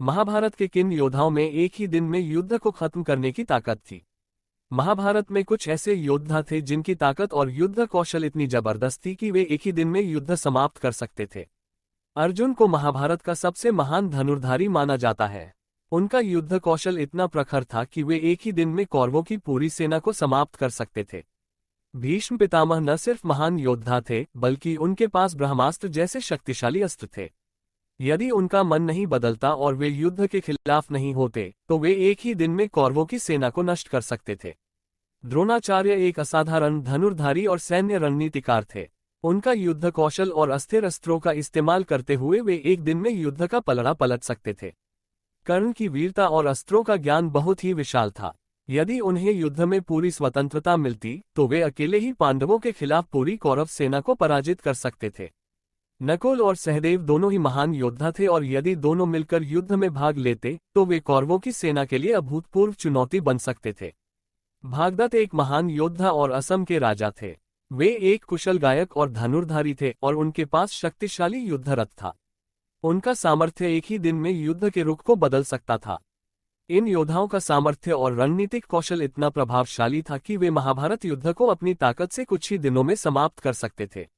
महाभारत के किन योद्धाओं में एक ही दिन में युद्ध को खत्म करने की ताकत थी? महाभारत में कुछ ऐसे योद्धा थे जिनकी ताकत और युद्ध कौशल इतनी जबरदस्त थी कि वे एक ही दिन में युद्ध समाप्त कर सकते थे। अर्जुन को महाभारत का सबसे महान धनुर्धारी माना जाता है। उनका युद्ध कौशल इतना प्रखर था कि वे एक ही दिन में कौरवों की पूरी सेना को समाप्त कर सकते थे। भीष्म पितामह न सिर्फ महान योद्धा थे, बल्कि उनके पास ब्रह्मास्त्र जैसे शक्तिशाली अस्त्र थे। यदि उनका मन नहीं बदलता और वे युद्ध के खिलाफ नहीं होते, तो वे एक ही दिन में कौरवों की सेना को नष्ट कर सकते थे। द्रोणाचार्य एक असाधारण धनुर्धारी और सैन्य रणनीतिकार थे। उनका युद्ध कौशल और अस्थिर अस्त्रों का इस्तेमाल करते हुए वे एक दिन में युद्ध का पलड़ा पलट सकते थे। कर्ण की वीरता और अस्त्रों का ज्ञान बहुत ही विशाल था। यदि उन्हें युद्ध में पूरी स्वतंत्रता मिलती, तो वे अकेले ही पांडवों के खिलाफ पूरी कौरव सेना को पराजित कर सकते थे। नकुल और सहदेव दोनों ही महान योद्धा थे और यदि दोनों मिलकर युद्ध में भाग लेते, तो वे कौरवों की सेना के लिए अभूतपूर्व चुनौती बन सकते थे। भागदत्त एक महान योद्धा और असम के राजा थे। वे एक कुशल गायक और धनुर्धारी थे और उनके पास शक्तिशाली युद्ध रथ था। उनका सामर्थ्य एक ही दिन में युद्ध के रुख को बदल सकता था। इन योद्धाओं का सामर्थ्य और रणनीतिक कौशल इतना प्रभावशाली था कि वे महाभारत युद्ध को अपनी ताकत से कुछ ही दिनों में समाप्त कर सकते थे।